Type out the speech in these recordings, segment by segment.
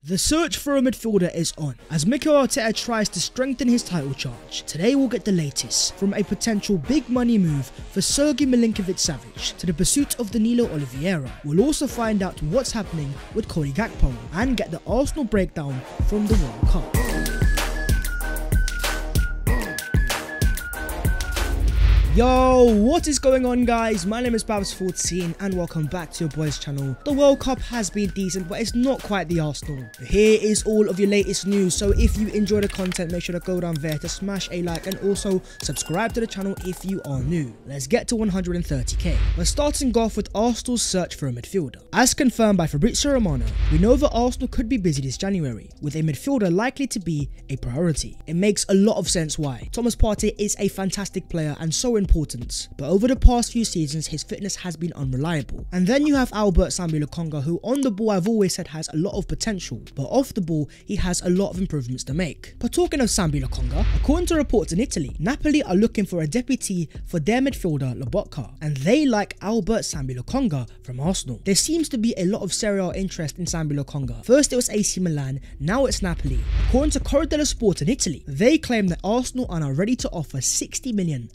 The search for a midfielder is on, as Mikel Arteta tries to strengthen his title charge. Today we'll get the latest from a potential big money move for Milinkovic Savic to the pursuit of Danilo Oliveira. We'll also find out what's happening with Cody Gakpo and get the Arsenal breakdown from the World Cup. Yo, what is going on guys? My name is Babs14 and welcome back to your boys channel. The World Cup has been decent, but it's not quite the Arsenal. Here is all of your latest news, so if you enjoy the content, make sure to go down there to smash a like and also subscribe to the channel if you are new. Let's get to 130k. We're starting off with Arsenal's search for a midfielder. As confirmed by Fabrizio Romano, we know that Arsenal could be busy this January, with a midfielder likely to be a priority. It makes a lot of sense why. Thomas Partey is a fantastic player and so important, but over the past few seasons his fitness has been unreliable. And then you have Albert Sambi-Lokonga, who on the ball I've always said has a lot of potential, but off the ball he has a lot of improvements to make. But talking of Sambi-Lokonga, according to reports in Italy, Napoli are looking for a deputy for their midfielder Lobotka, and they like Albert Sambi-Lokonga from Arsenal. There seems to be a lot of Serie A interest in Sambi-Lokonga. First it was AC Milan, now it's Napoli. According to Corriere dello Sport in Italy, they claim that Arsenal are now ready to offer 60 million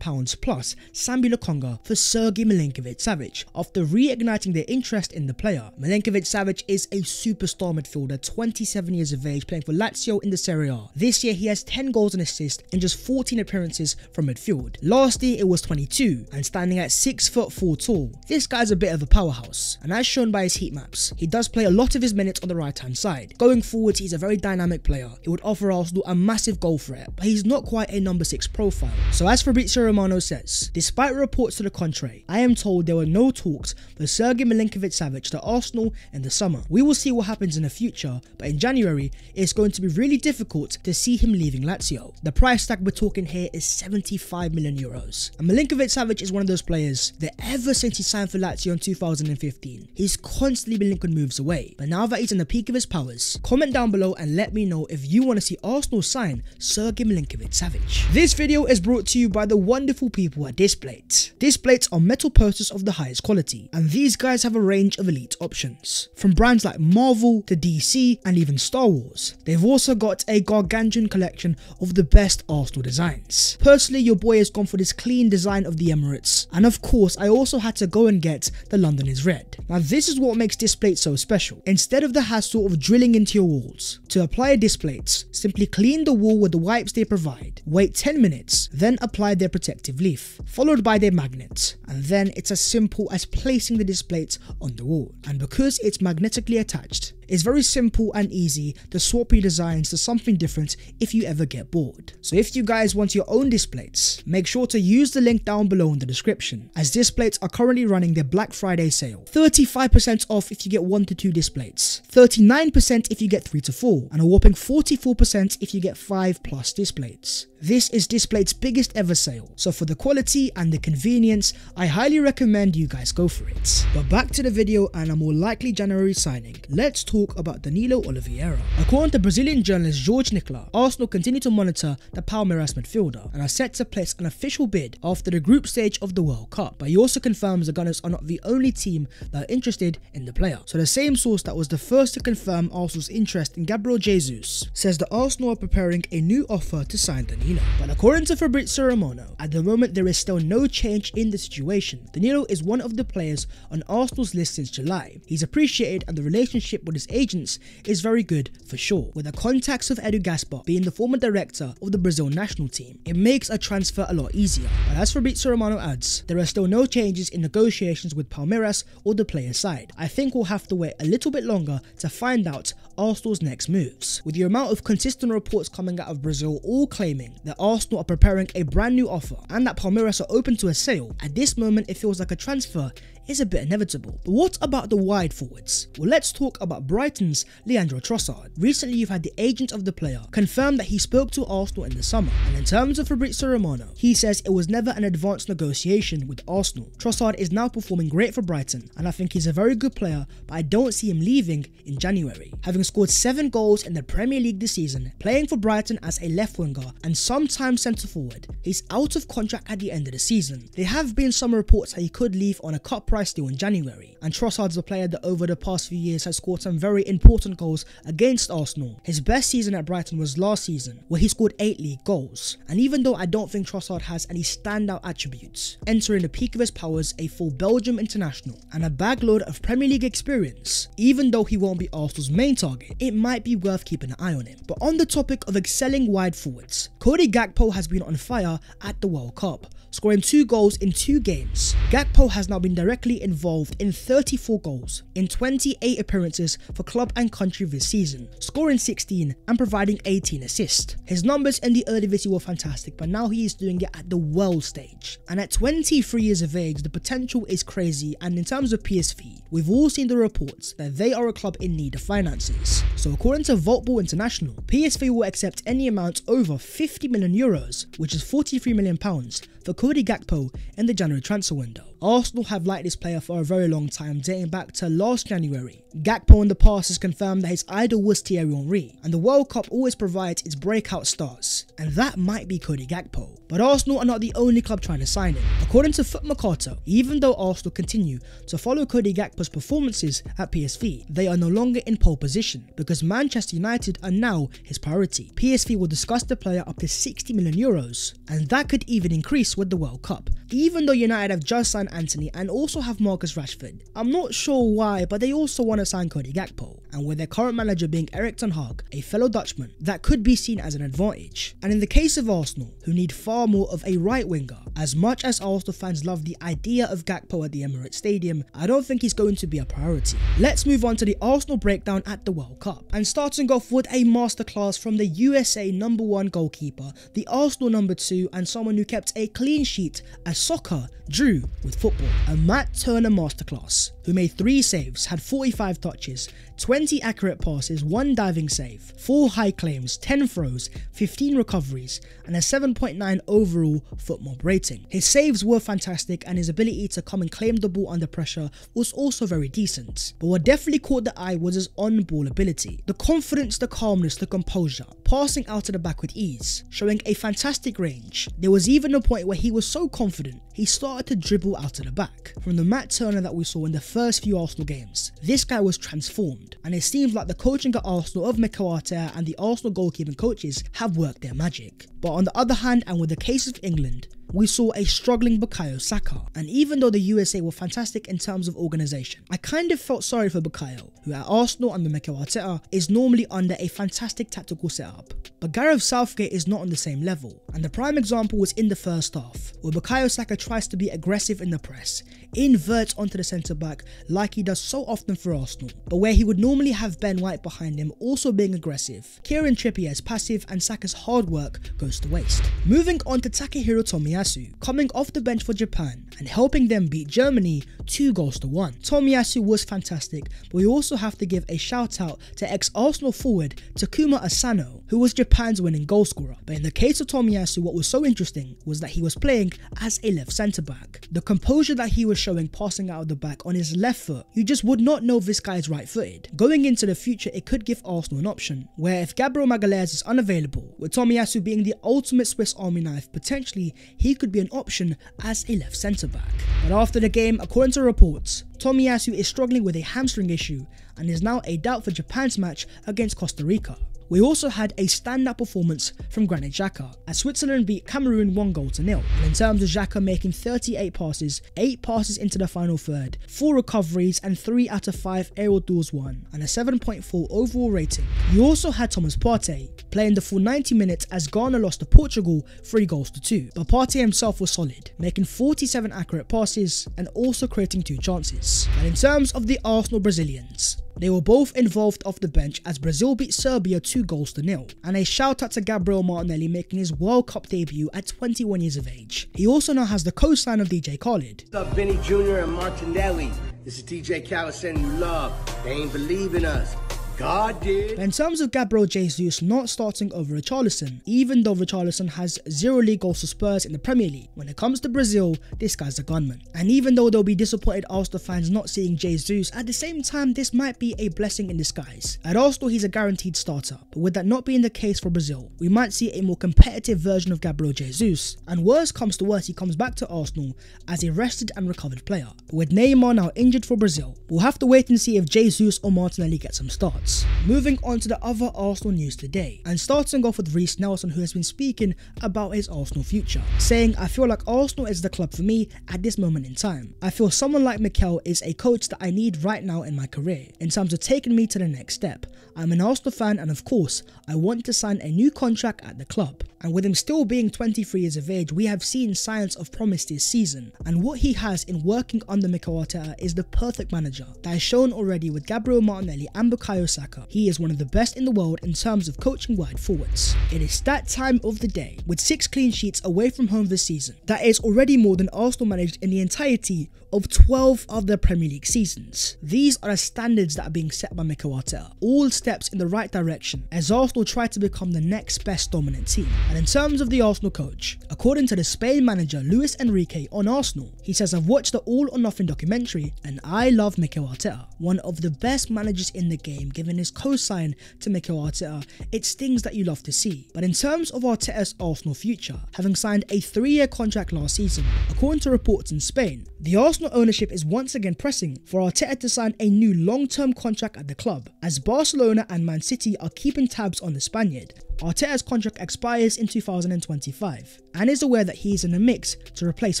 pounds plus Sambi-Lokonga for Milinkovic Savic after reigniting their interest in the player. Milinkovic Savic is a superstar midfielder, 27 years of age, playing for Lazio in the Serie A. This year he has 10 goals and assists in just 14 appearances from midfield. Last year it was 22, and standing at 6'4" tall, this guy's a bit of a powerhouse, and as shown by his heat maps, he does play a lot of his minutes on the right hand side. Going forward, he's a very dynamic player. He would offer Arsenal a massive goal threat, but he's not quite a number 6 profile. So as Fabrizio Romano says, despite reports to the contrary, I am told there were no talks for Milinkovic Savic to Arsenal in the summer. We will see what happens in the future, but in January it's going to be really difficult to see him leaving Lazio. The price tag we're talking here is 75 million euros. And Milinkovic Savic is one of those players that ever since he signed for Lazio in 2015, he's constantly been linking moves away. But now that he's in the peak of his powers, comment down below and let me know if you want to see Arsenal sign Milinkovic Savic. This video is brought to you by the wonderful people at Displates. Displates are metal posters of the highest quality, and these guys have a range of elite options, from brands like Marvel to DC and even Star Wars. They've also got a gargantuan collection of the best Arsenal designs. Personally, your boy has gone for this clean design of the Emirates, and of course I also had to go and get the London is Red. Now this is what makes Displates so special. Instead of the hassle of drilling into your walls, to apply Displates, simply clean the wall with the wipes they provide, wait 10 minutes, then apply their protective leaf, followed by their magnet, and then it's as simple as placing the Displates on the wall. And because it's magnetically attached, it's very simple and easy to swap your designs to something different if you ever get bored. So if you guys want your own Displates, make sure to use the link down below in the description, as Displates are currently running their Black Friday sale. 35% off if you get 1 to 2 Displates, 39% if you get 3 to 4, and a whopping 44% if you get 5+ Displates. This is Displates' biggest ever sale, so for the quality and the convenience, I highly recommend you guys go for it. But back to the video and a more likely January signing. Let's talk about Danilo Oliveira. According to Brazilian journalist Jorge Nicola, Arsenal continue to monitor the Palmeiras midfielder and are set to place an official bid after the group stage of the World Cup. But he also confirms the Gunners are not the only team that are interested in the player. So the same source that was the first to confirm Arsenal's interest in Gabriel Jesus says that Arsenal are preparing a new offer to sign Danilo. But according to Fabrizio Romano, at the moment there is still no change in the situation. Danilo is one of the players on Arsenal's list since July. He's appreciated and the relationship with his agents is very good for sure. With the contacts of Edu Gaspar being the former director of the Brazil national team, it makes a transfer a lot easier. But as Fabrizio Romano adds, there are still no changes in negotiations with Palmeiras or the player's side. I think we'll have to wait a little bit longer to find out Arsenal's next moves. With the amount of consistent reports coming out of Brazil all claiming that Arsenal are preparing a brand new offer and that Palmeiras are open to a sale, at this moment it feels like a transfer is a bit inevitable. But what about the wide forwards? Well, let's talk about Brighton's Leandro Trossard. Recently you've had the agent of the player confirm that he spoke to Arsenal in the summer, and in terms of Fabrizio Romano, he says it was never an advanced negotiation with Arsenal. Trossard is now performing great for Brighton, and I think he's a very good player, but I don't see him leaving in January. Having scored 7 goals in the Premier League this season, playing for Brighton as a left winger and sometimes centre forward, he's out of contract at the end of the season. There have been some reports that he could leave on a cut price price deal in January, and Trossard's a player that over the past few years has scored some very important goals against Arsenal. His best season at Brighton was last season, where he scored 8 league goals, and even though I don't think Trossard has any standout attributes, entering the peak of his powers a full Belgium international and a bagload of Premier League experience, even though he won't be Arsenal's main target, it might be worth keeping an eye on him. But on the topic of excelling wide forwards, Cody Gakpo has been on fire at the World Cup, scoring 2 goals in 2 games. Gakpo has now been directly involved in 34 goals in 28 appearances for club and country this season, scoring 16 and providing 18 assists. His numbers in the Eredivisie were fantastic, but now he is doing it at the world stage. And at 23 years of age, the potential is crazy, and in terms of PSV, we've all seen the reports that they are a club in need of finances. So according to Voltball International, PSV will accept any amount over 50 million euros, which is 43 million pounds, for Cody Gakpo in the January transfer window. Arsenal have liked this player for a very long time, dating back to last January. Gakpo in the past has confirmed that his idol was Thierry Henry, and the World Cup always provides its breakout stars, and that might be Cody Gakpo. But Arsenal are not the only club trying to sign him. According to Foot Mercato, even though Arsenal continue to follow Cody Gakpo's performances at PSV, they are no longer in pole position because Manchester United are now his priority. PSV will discuss the player up to 60 million euros, and that could even increase with the World Cup. Even though United have just signed Anthony and also have Marcus Rashford, I'm not sure why, but they also want to sign Cody Gakpo, and with their current manager being Erik ten Hag, a fellow Dutchman, that could be seen as an advantage. And in the case of Arsenal, who need far more of a right winger, as much as Arsenal fans love the idea of Gakpo at the Emirates Stadium, I don't think he's going to be a priority. Let's move on to the Arsenal breakdown at the World Cup, and starting off with a masterclass from the USA #1 goalkeeper, the Arsenal #2, and someone who kept a clean sheet as soccer drew with football. A Matt Turner masterclass, who made 3 saves, had 45 touches, 20 accurate passes, 1 diving save, 4 high claims, 10 throws, 15 recoveries, and a 7.9 overall FootMob rating. His saves were fantastic, and his ability to come and claim the ball under pressure was also very decent. But what definitely caught the eye was his on-ball ability. The confidence, the calmness, the composure, passing out to the back with ease, showing a fantastic range. There was even a point where he was so confident, he started to dribble out to the back. From the Matt Turner that we saw in the first few Arsenal games, this guy was transformed, and it seems like the coaching at Arsenal of Mikel Arteta and the Arsenal goalkeeping coaches have worked their magic. But on the other hand, and with the case of England, we saw a struggling Bukayo Saka, and even though the USA were fantastic in terms of organisation, I kind of felt sorry for Bukayo, who at Arsenal under Mikel Arteta is normally under a fantastic tactical setup. But Gareth Southgate is not on the same level, and the prime example was in the first half, where Bukayo Saka tries to be aggressive in the press, inverts onto the centre back like he does so often for Arsenal, but where he would normally have Ben White behind him also being aggressive, Kieran Trippier is passive and Saka's hard work goes to waste. Moving on to Takehiro Tomiyasu, coming off the bench for Japan and helping them beat Germany 2-1. Tomiyasu was fantastic, but we also have to give a shout out to ex-Arsenal forward Takuma Asano, who was Japan's winning goalscorer. But in the case of Tomiyasu, what was so interesting was that he was playing as a left centre back. The composure that he was showing passing out of the back on his left foot, you just would not know this guy is right footed. Going into the future, it could give Arsenal an option, where if Gabriel Magalhaes is unavailable, with Tomiyasu being the ultimate Swiss Army knife, potentially he could be an option as a left centre back. But after the game, according to reports, Tomiyasu is struggling with a hamstring issue and is now a doubt for Japan's match against Costa Rica. We also had a standout performance from Granit Xhaka, as Switzerland beat Cameroon 1-0. And in terms of Xhaka making 38 passes, 8 passes into the final third, 4 recoveries and 3 out of 5 aerial duels won, and a 7.4 overall rating. You also had Thomas Partey playing the full 90 minutes as Ghana lost to Portugal 3-2, but Partey himself was solid, making 47 accurate passes and also creating 2 chances. And in terms of the Arsenal Brazilians, they were both involved off the bench as Brazil beat Serbia 2-0, and a shout out to Gabriel Martinelli making his World Cup debut at 21 years of age. He also now has the co-sign of DJ Khaled. What's up, Vinny Jr. and Martinelli? This is DJ Khaled sending you love. They ain't believe in us. God did. But in terms of Gabriel Jesus not starting over Richarlison, even though Richarlison has 0 league goals for Spurs in the Premier League, when it comes to Brazil, this guy's a gunman. And even though they'll be disappointed Arsenal fans not seeing Jesus, at the same time this might be a blessing in disguise. At Arsenal he's a guaranteed starter, but with that not being the case for Brazil, we might see a more competitive version of Gabriel Jesus, and worst comes to worst he comes back to Arsenal as a rested and recovered player. But with Neymar now injured for Brazil, we'll have to wait and see if Jesus or Martinelli get some starts. Moving on to the other Arsenal news today, and starting off with Reiss Nelson, who has been speaking about his Arsenal future, saying, "I feel like Arsenal is the club for me at this moment in time. I feel someone like Mikel is a coach that I need right now in my career, in terms of taking me to the next step. I'm an Arsenal fan and of course, I want to sign a new contract at the club." And with him still being 23 years of age, we have seen signs of promise this season, and what he has in working under Mikel Arteta is the perfect manager that is shown already with Gabriel Martinelli and Bukayo Saka. He is one of the best in the world in terms of coaching wide forwards. It is that time of the day, with 6 clean sheets away from home this season. That is already more than Arsenal managed in the entirety of 12 of their Premier League seasons. These are the standards that are being set by Mikel Arteta, all steps in the right direction as Arsenal try to become the next best dominant team. And in terms of the Arsenal coach, according to the Spain manager Luis Enrique on Arsenal, he says, "I've watched the All or Nothing documentary and I love Mikel Arteta, one of the best managers in the game, given his co-sign to Mikel Arteta. It's things that you love to see." But in terms of Arteta's Arsenal future, having signed a 3-year contract last season, according to reports in Spain, the Arsenal ownership is once again pressing for Arteta to sign a new long-term contract at the club, as Barcelona and Man City are keeping tabs on the Spaniard. Arteta's contract expires in 2025 and is aware that he is in the mix to replace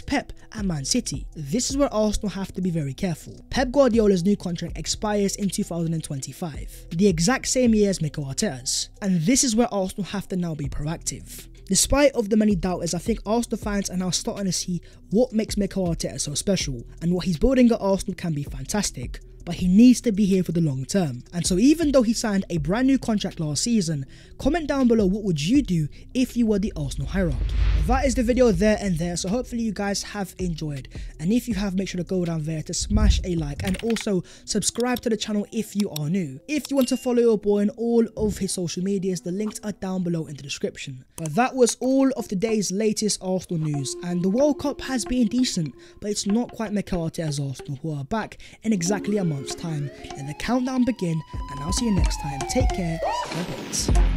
Pep at Man City. This is where Arsenal have to be very careful. Pep Guardiola's new contract expires in 2025, the exact same year as Mikel Arteta's, and this is where Arsenal have to now be proactive. Despite of the many doubters, I think Arsenal fans are now starting to see what makes Mikel Arteta so special, and what he's building at Arsenal can be fantastic, but he needs to be here for the long term. And so even though he signed a brand new contract last season, comment down below what would you do if you were the Arsenal hierarchy. That is the video there and there, so hopefully you guys have enjoyed, and if you have, make sure to go down there to smash a like and also subscribe to the channel if you are new. If you want to follow your boy on all of his social medias, the links are down below in the description. But that was all of today's latest Arsenal news, and the World Cup has been decent, but it's not quite Mikel Arteta's Arsenal, who are back in exactly a month's time. Let the countdown begin, and I'll see you next time. Take care. Bye-bye.